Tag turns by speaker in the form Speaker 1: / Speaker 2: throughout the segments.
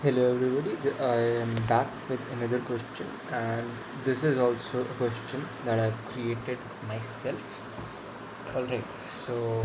Speaker 1: Hello everybody, I am back with another question, and this is also a question that I've created myself. Alright, so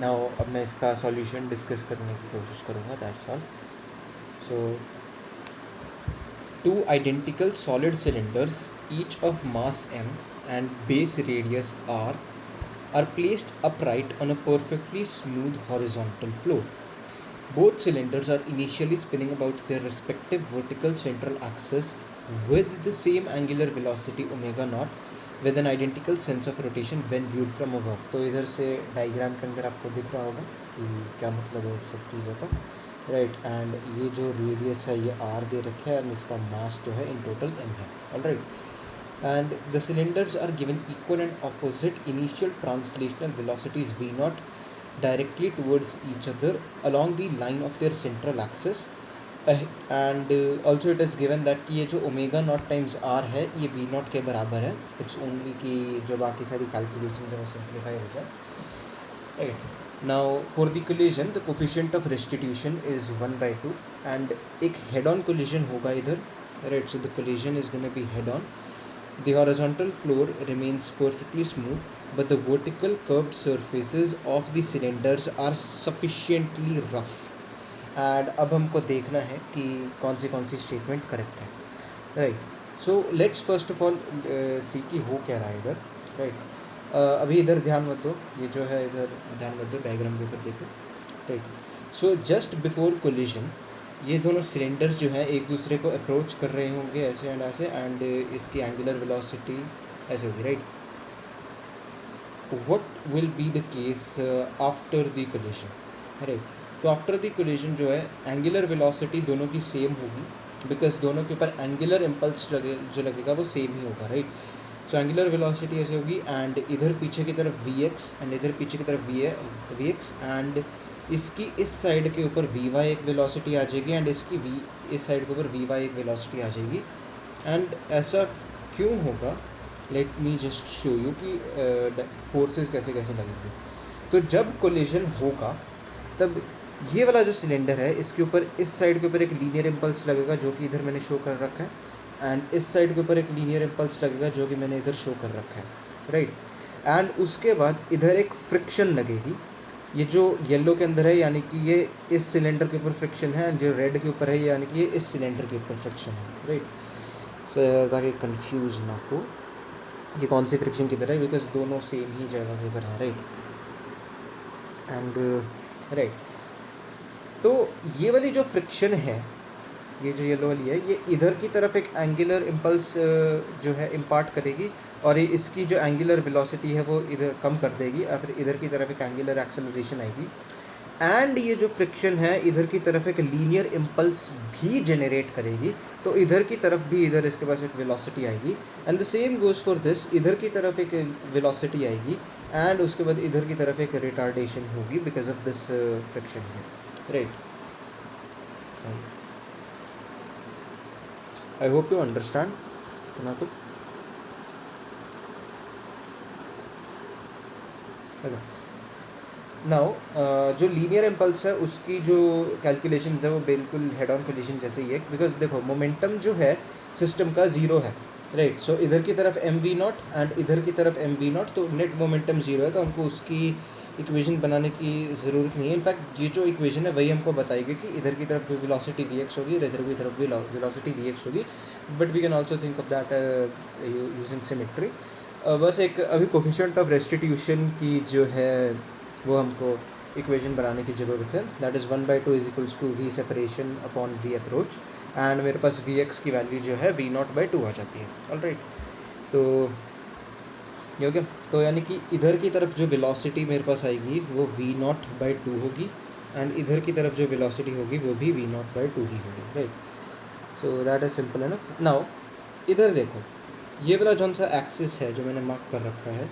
Speaker 1: now अब मैं इसका solution discuss करने की कोशिश करूँगा, that's all. So two identical solid cylinders, each of mass m and base radius r, are placed upright on a perfectly smooth horizontal floor. Both cylinders are initially spinning about their respective vertical central axis with the same angular velocity omega naught with an identical sense of rotation when viewed from above. तो इधर से diagram के अंदर आपको दिख रहा होगा कि क्या मतलब है इस सब चीज़ों का, राइट. एंड ये जो रेडियस है ये r दे रखा है, एंड इसका मास जो है इन टोटल m है. Alright, and the cylinders are given equal and opposite initial translational velocities v naught directly towards each other along the line of their central axis. And also it is given that कि ये जो omega naught times are है ये we not के बराबर है. It's only कि जो बाकी सारी कैलकुलेशन है वो सिंप्लीफाई हो जाए, right. Now for the collision the coefficient of restitution is 1/2 and एक हेड ऑन कोलिजन होगा इधर, right. So the collision is gonna be head on. The horizontal floor remains perfectly smooth, but the vertical curved surfaces of the cylinders are sufficiently rough. And अब हमको देखना है कि कौन सी स्टेटमेंट करेक्ट है, right. So let's first of all see कि हो क्या रहा है इधर, राइट. अभी इधर ध्यान मत दो, ये जो है इधर ध्यान मत दो, डायग्राम के ऊपर देखो, right. So just before collision ये दोनों सिलेंडर्स जो हैं एक दूसरे को अप्रोच कर रहे होंगे ऐसे एंड ऐसे, एंड इसकी एंगुलर वेलोसिटी ऐसे होगी, right. What will be the case after the collision, right. So after the collision जो है एंगुलर वेलोसिटी दोनों की सेम होगी, बिकॉज दोनों के ऊपर एंगुलर इम्पल्स लगेगा वो सेम ही होगा, राइट. सो एंगुलर वेलोसिटी ऐसे होगी, एंड इधर पीछे की तरफ वी एक्स एंड इधर पीछे की तरफ वी एक्स, एंड इसकी इस साइड के ऊपर वी वाई एक वेलोसिटी आ जाएगी, एंड इसकी इस साइड के ऊपर वी वाई एक वेलोसिटी आ जाएगी. एंड ऐसा क्यों होगा, let me just show you कि फोर्सेस कैसे कैसे लगेंगे. तो जब कोलिजन होगा तब ये वाला जो सिलेंडर है इसके ऊपर इस साइड के ऊपर एक लीनियर इम्पल्स लगेगा जो कि इधर मैंने शो कर रखा है, एंड इस साइड के ऊपर एक लीनियर इम्पल्स लगेगा जो कि मैंने इधर शो कर रखा है, राइट. एंड उसके बाद इधर एक फ्रिक्शन लगेगी, ये जो येलो के अंदर है यानी कि ये इस सिलेंडर के ऊपर फ्रिक्शन है, एंड जो रेड के ऊपर है यानी कि ये इस सिलेंडर के ऊपर फ्रिक्शन है, राइट. सो ताकि कंफ्यूज ना हो ये कौन सी फ्रिक्शन किधर है, बिकॉज दोनों सेम ही जगह के ऊपर है, राइट. एंड राइट, तो ये वाली जो फ्रिक्शन है, ये जो येलो वाली है, ये इधर की तरफ एक एंगुलर इम्पल्स जो है इम्पार्ट करेगी, और ये इसकी जो एंगुलर वेलोसिटी है वो इधर कम कर देगी, और फिर इधर की तरफ एक एंगुलर एक्सेलरेशन आएगी, एंड ये जो फ्रिक्शन है इधर की तरफ एक लीनियर इम्पल्स भी जनरेट करेगी, तो इधर की तरफ भी इधर इसके पास एक वेलोसिटी आएगी, and the same goes for this, इधर की तरफ एक वेलोसिटी आएगी, एंड उसके बाद इधर की तरफ एक रिटार्डेशन होगी बिकॉज ऑफ दिस फ्रिक्शन है, right. I hope you understand इतना. तो नाउ जो लीनियर इम्पल्स है उसकी जो कैलकुलेशन है वो बिल्कुल हेड ऑन कोलिजन जैसे ही है, बिकॉज देखो मोमेंटम जो है सिस्टम का ज़ीरो है, राइट. सो इधर की तरफ एम वी नॉट एंड इधर की तरफ एम वी नॉट, तो नेट मोमेंटम ज़ीरो है, तो हमको उसकी इक्वेशन बनाने की ज़रूरत नहीं है. इनफैक्ट ये जो इक्वेशन है वही हमको बताएगी कि इधर की तरफ भी वेलोसिटी वी एक्स होगी और इधर की तरफ भी वेलोसिटी वी एक्स होगी, but we can also think of that using symmetry. बस एक अभी कोफिशिएंट ऑफ रेस्टिट्यूशन की जो है वो हमको इक्वेशन बनाने की ज़रूरत है. That is 1/2 is equals to V separation upon V approach, and मेरे पास वी एक्स की वैल्यू जो है वी नॉट बाई 2 आ जाती है, ऑलराइट. तो ये हो गया. तो यानी कि इधर की तरफ जो वेलोसिटी मेरे पास आएगी वो वी नॉट बाई 2 होगी, एंड इधर की तरफ जो वेलोसिटी होगी वो भी वी नॉट बाई 2 ही होगी, right. So that is simple enough. Now इधर देखो, ये वाला जौन सा एक्सिस है जो मैंने मार्क कर रखा है,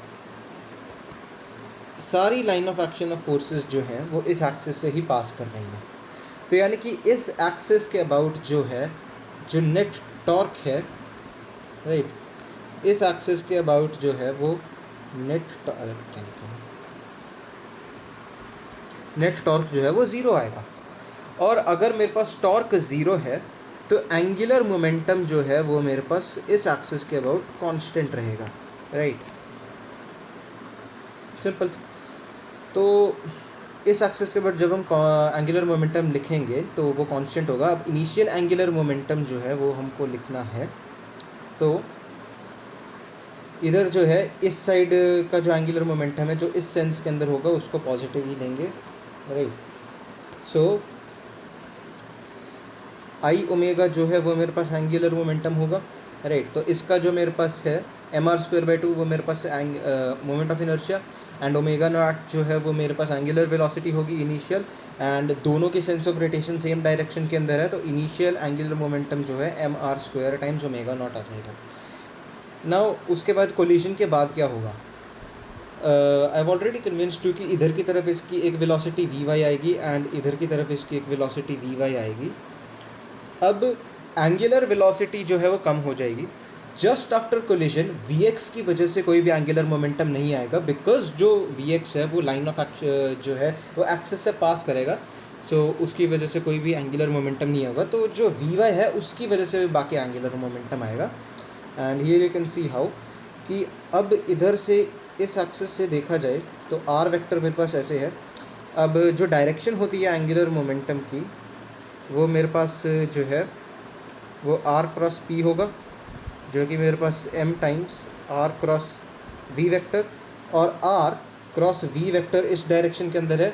Speaker 1: सारी line of action of forces जो हैं वो इस एक्सिस से ही पास कर रही हैं. तो यानी कि इस एक्सिस के अबाउट जो है जो नेट टॉर्क है, राइट, इस एक्सिस के अबाउट जो है वो नेट टॉर्क जो है वो ज़ीरो आएगा. और अगर मेरे पास टॉर्क ज़ीरो है तो एंगुलर मोमेंटम जो है वो मेरे पास इस एक्सिस के अबाउट कांस्टेंट रहेगा, राइट, सिंपल। तो इस एक्सिस के बाद जब हम एंगुलर मोमेंटम लिखेंगे तो वो कांस्टेंट होगा। अब इनिशियल एंगुलर मोमेंटम जो है वो हमको लिखना है, तो इधर जो है इस साइड का जो एंगुलर मोमेंटम है जो इस सेंस के अंदर होगा उसको पॉजिटिव ही लेंगे, राइट। सो आई ओमेगा जो है वो मेरे पास एंगुलर मोमेंटम होगा, राइट। तो इसका जो मेरे पास है mr²/2 वो मेरे पास moment of inertia, and omega not जो है वो मेरे पास एंगुलर वेलोसिटी होगी इनिशियल, एंड दोनों की sense of rotation same direction के अंदर है, तो इनिशियल एंगुलर मोमेंटम जो है mr² टाइम्स ओमेगा नॉट आ जाएगा। नाउ उसके बाद कोलिजन के बाद क्या होगा, I have already convinced you कि इधर की तरफ इसकी एक वेलोसिटी vy आएगी एंड इधर की तरफ इसकी एक वेलोसिटी vy आएगी। अब एंगुलर वेलोसिटी जो है वो कम हो जाएगी। जस्ट आफ्टर कोलिजन vx की वजह से कोई भी एंगुलर मोमेंटम नहीं आएगा, बिकॉज जो vx है वो लाइन ऑफ जो है वो एक्सिस से पास करेगा, सो उसकी वजह से कोई भी एंगुलर मोमेंटम नहीं होगा। तो जो vy है उसकी वजह से बाकी एंगुलर मोमेंटम आएगा। And here you can see how कि अब इधर से इस एक्सिस से देखा जाए तो r वेक्टर मेरे पास ऐसे है। अब जो डायरेक्शन होती है एंगुलर मोमेंटम की वो मेरे पास जो है वो r क्रॉस p होगा, जो कि मेरे पास m times r cross v vector, और r क्रॉस v वेक्टर इस डायरेक्शन के अंदर है,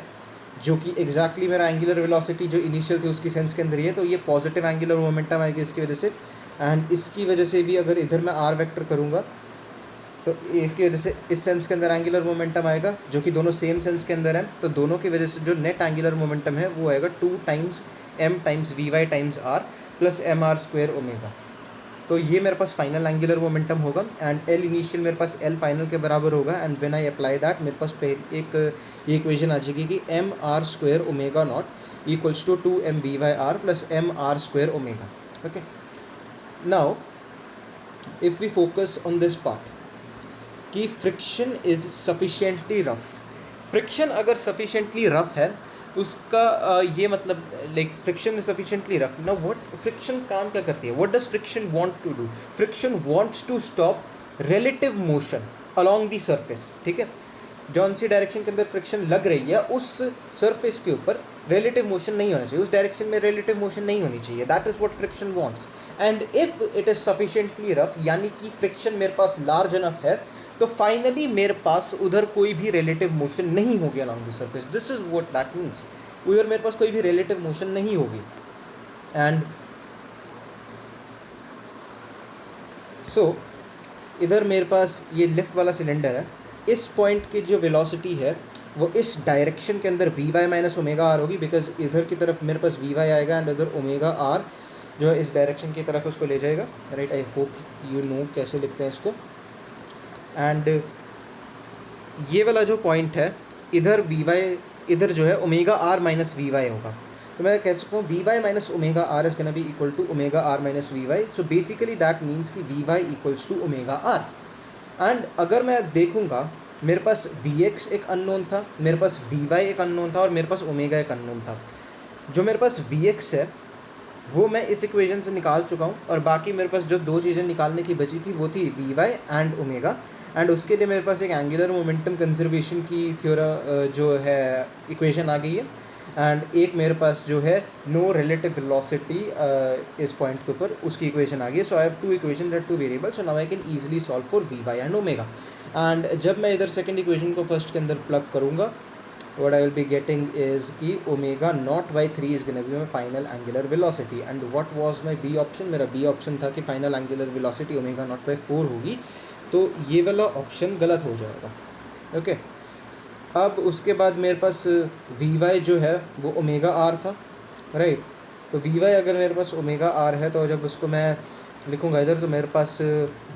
Speaker 1: जो कि एग्जैक्टली मेरा एंगुलर वेलोसिटी जो इनिशियल थी उसकी सेंस के अंदर ही है। तो ये पॉजिटिव एंगुलर मोमेंटम आएगी इसकी वजह से, एंड इसकी वजह से भी अगर इधर मैं r वेक्टर करूँगा तो इसकी वजह से इस सेंस के अंदर एंगुलर मोमेंटम आएगा, जो कि दोनों सेम सेंस के अंदर है। तो दोनों की वजह से जो नेट एंगुलर मोमेंटम है वो आएगा 2 times m times vy times r plus mr² omega. तो ये मेरे पास फाइनल एंगुलर मोमेंटम होगा, एंड L इनिशियल मेरे पास L फाइनल के बराबर होगा, and when I apply that मेरे पास एक ये इक्वेशन आ जाएगी कि mr² omega not equals to 2m vy r plus mr² omega. Okay, now if we focus on this part कि friction is sufficiently rough. Friction अगर सफिशिएंटली रफ है उसका ये मतलब like friction is sufficiently rough. Now what friction काम क्या करती है, what does friction want to do, friction wants to stop relative motion along the surface. ठीक है, जौन सी डायरेक्शन के अंदर फ्रिक्शन लग रही है उस सरफेस के ऊपर रिलेटिव मोशन नहीं होना चाहिए, उस डायरेक्शन में रिलेटिव मोशन नहीं होनी चाहिए। That is what friction wants, and if it is sufficiently rough यानी कि फ्रिक्शन मेरे पास लार्ज इनफ है तो फाइनली मेरे पास उधर कोई भी रिलेटिव मोशन नहीं होगी along the surface. This is what that means, उधर मेरे पास कोई भी रिलेटिव मोशन नहीं होगी। एंड सो इधर मेरे पास ये लिफ्ट वाला सिलेंडर है, इस पॉइंट की जो वेलोसिटी है वो इस डायरेक्शन के अंदर vy माइनस ओमेगा आर होगी, बिकॉज इधर की तरफ मेरे पास vy आएगा एंड उधर ओमेगा आर जो है इस डायरेक्शन की तरफ उसको ले जाएगा, right. I hope you know कैसे लिखते हैं इसको। एंड ये वाला जो पॉइंट है इधर vy इधर जो है ओमेगा आर माइनस vy होगा, तो मैं कह सकता हूँ vy minus omega R is gonna be equal to omega R minus vy। So basically that means कि vy equals to omega R. And अगर मैं देखूँगा मेरे पास vx एक अननोन था, मेरे पास vy एक अननोन था और मेरे पास ओमेगा एक अननोन था। जो मेरे पास vx है वो मैं इस इक्वेशन से निकाल चुका हूँ, और बाकी मेरे पास जो दो चीज़ें निकालने की बची थी वो थी vy एंड ओमेगा। एंड उसके लिए मेरे पास एक एंगुलर मोमेंटम कंजर्वेशन की थ्योरा जो है इक्वेशन आ गई है, एंड एक मेरे पास जो है नो रिलेटिव वेलोसिटी इस पॉइंट के ऊपर उसकी इक्वेशन आ गई है। So I have two equation that two variable, so now I can easily solve for vy and omega. And जब मैं इधर सेकेंड इक्वेशन को फर्स्ट के अंदर प्लग करूँगा what I will be getting is कि omega not by 3 is gonna be my final angular velocity, and what was my B option, मेरा B option था कि final angular velocity omega naught by 4 होगी, तो ये वाला option गलत हो जाएगा। ओके, अब उसके बाद मेरे पास vy जो है वो ओमेगा आर था, राइट। तो vy अगर मेरे पास ओमेगा आर है तो जब उसको मैं लिखूँगा इधर तो मेरे पास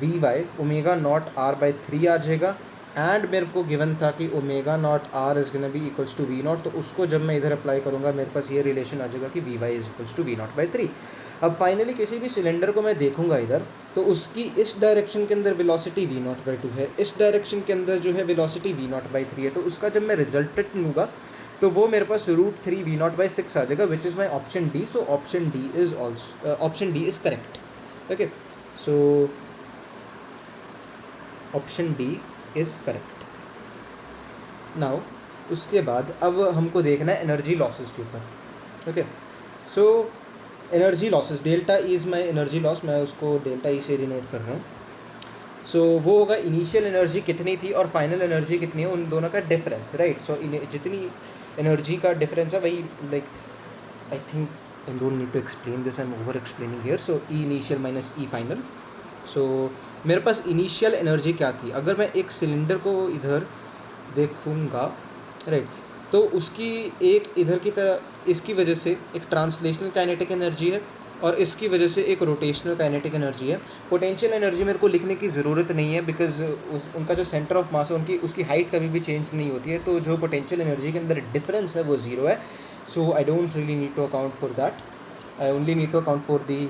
Speaker 1: vy omega not R by 3 आ जाएगा, एंड मेरे को गिवन था कि omega not R is gonna be equals to V not, तो उसको जब मैं इधर अप्लाई करूँगा मेरे पास ये रिलेशन आ जाएगा कि vy is equals to V not by 3। अब फाइनली किसी भी सिलेंडर को मैं देखूँगा इधर तो उसकी इस डायरेक्शन के अंदर वेलोसिटी वी नॉट बाई 2 है, इस डायरेक्शन के अंदर जो है वेलोसिटी वी नॉट बाई 3 है, तो उसका जब मैं रिजल्टेंट लूँगा तो वो मेरे पास √3 V0/6 आ जाएगा, which is my option D. So option D is correct. Okay, so option D is correct. Now उसके बाद अब हमको देखना है एनर्जी लॉसेस के ऊपर. Okay, so energy losses, delta E is my energy loss, मैं उसको डेल्टा ई से डिनोट कर रहा हूँ. सो वो होगा इनिशियल एनर्जी कितनी थी और फाइनल एनर्जी कितनी है, उन दोनों का डिफरेंस, राइट. सो जितनी एनर्जी का डिफरेंस है वही, like I think I don't need to explain this, I am over explaining here. So E initial minus E final. So मेरे पास इनिशियल एनर्जी क्या थी, अगर मैं एक सिलेंडर को इधर देखूँगा, राइट, तो उसकी एक इधर की तरह इसकी वजह से एक ट्रांसलेशनल काइनेटिक एनर्जी है और इसकी वजह से एक रोटेशनल काइनेटिक एनर्जी है. पोटेंशियल एनर्जी मेरे को लिखने की ज़रूरत नहीं है, बिकॉज उनका जो सेंटर ऑफ मास है उसकी हाइट कभी भी चेंज नहीं होती है, तो जो पोटेंशियल एनर्जी के अंदर डिफरेंस है वो ज़ीरो है. So I don't really need to account for that, I only need to account for the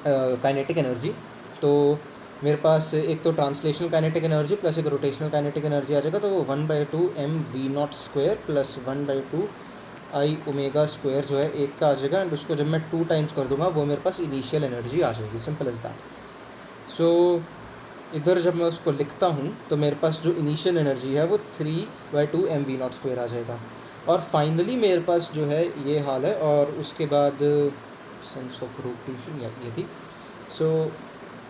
Speaker 1: kinetic energy. तो मेरे पास एक तो ट्रांसलेशनल काइनेटिक एनर्जी प्लस एक रोटेशनल काइनेटिक एनर्जी आ जाएगा, तो 1/2 mv0² प्लस 1/2 आई ओमेगा स्क्वायर जो है एक का आ जाएगा, एंड उसको जब मैं 2 टाइम्स कर दूंगा वो मेरे पास इनिशियल एनर्जी आ जाएगी. Simple as that. सो इधर जब मैं उसको लिखता हूँ तो मेरे पास जो इनिशियल एनर्जी है वो 3/2 mv0² आ जाएगा. और फाइनली मेरे पास जो है ये हाल है, और उसके बाद सेंस ऑफ रोटेशन या ये थी. सो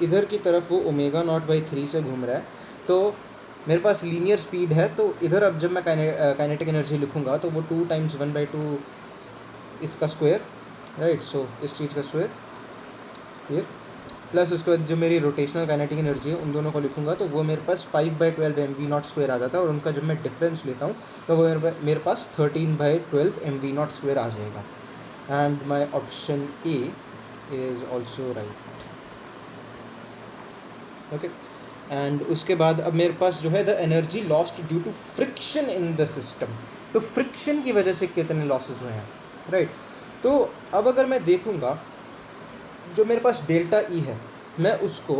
Speaker 1: इधर की तरफ वो ω0/3 से घूम रहा है, तो मेरे पास लीनियर स्पीड है. तो इधर अब जब मैं काइनेटिक एनर्जी लिखूँगा तो वो 2 टाइम्स 1/2 इसका स्क्वायर, राइट. सो इस चीज़ का स्क्वायर ये, प्लस उसके बाद जो मेरी रोटेशनल काइनेटिक एनर्जी है उन दोनों को लिखूँगा तो वो मेरे पास 5/12 mv0² आ जाता है, और उनका जब मैं डिफरेंस लेता हूँ तो वो मेरे पास 13/12 mv0² आ जाएगा. And my option A is also right. Okay, and उसके बाद अब मेरे पास जो है the energy lost due to friction in the system. तो फ्रिक्शन की वजह से कितने लॉसेस हुए हैं, राइट. तो अब अगर मैं देखूँगा जो मेरे पास डेल्टा ई है, मैं उसको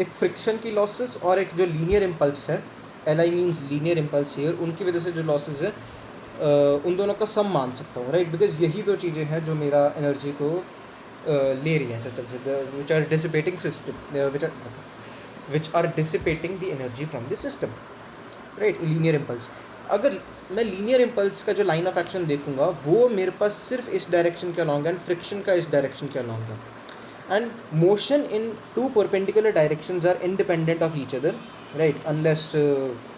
Speaker 1: एक फ्रिक्शन की लॉसेस और एक जो लीनियर इम्पल्स है, L I means linear impulse here, उनकी वजह से जो लॉसेस है उन दोनों का सम मान सकता हूँ, राइट. बिकॉज यही दो चीज़ें हैं जो मेरा एनर्जी को ले रही हैं सिस्टम से, which are dissipating system, which are dissipating the energy from the system, right. Linear impulse, अगर मैं लीनियर इम्पल्स का जो लाइन ऑफ एक्शन देखूंगा वो मेरे पास सिर्फ इस डायरेक्शन के अलॉन्ग है, एंड फ्रिक्शन का इस डायरेक्शन के अलॉन्ग है. And motion in 2 perpendicular directions are independent of each other, right, unless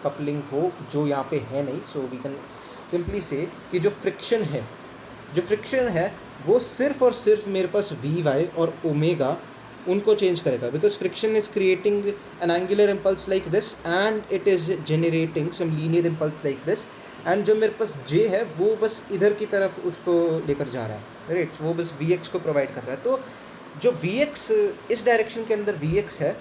Speaker 1: coupling हो, जो यहाँ पे है नहीं. सो वी कैन सिंपली से कि जो फ्रिक्शन है वो सिर्फ और सिर्फ मेरे पास वी वाई और ओमेगा उनको चेंज करेगा, because friction is creating an angular impulse like this and it is generating some linear impulse like this. And जो मेरे पास जे है वो बस इधर की तरफ उसको लेकर जा रहा है, राइट. वो बस वी एक्स को प्रोवाइड कर रहा है. तो जो वी एक्स इस डायरेक्शन के अंदर वी एक्स है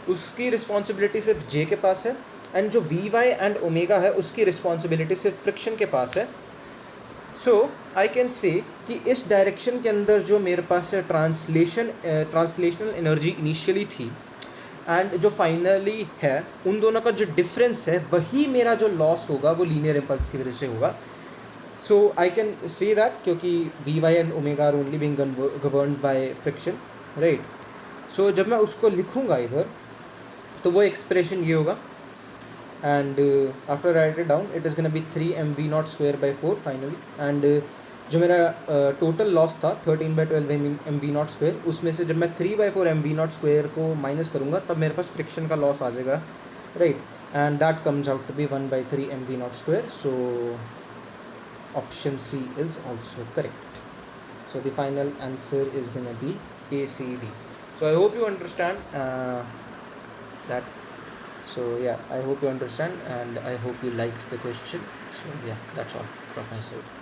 Speaker 1: उसकी रिस्पॉन्सिबिलिटी सिर्फ जे के पास है, एंड जो वी वाई एंड ओमेगा है उसकी रिस्पॉन्सिबिलिटी सिर्फ फ्रिक्शन के पास है. सो आई कैन से कि इस डायरेक्शन के अंदर जो मेरे पास ट्रांसलेशनल एनर्जी इनिशियली थी एंड जो फाइनली है, उन दोनों का जो डिफरेंस है वही मेरा जो लॉस होगा वो लीनियर इम्पल्स की वजह से होगा. So I can say that क्योंकि v y and omega are only being governed by friction, right. So जब मैं उसको लिखूँगा इधर तो वो एक्सप्रेशन ये होगा, and after I write it down it is going to be 3 mv0²/4 finally. and जो मेरा टोटल लॉस था 13/12 mv0², उसमें से जब मैं 3/4 mv0² को माइनस करूँगा तब मेरे पास फ्रिक्शन का लॉस आ जाएगा, right. And that comes out to be 1/3 mv0². So option C is also correct. So the final answer is gonna be ACD. So I hope you understand that. So yeah, I hope you understand and I hope you liked the question. So yeah, that's all from my side.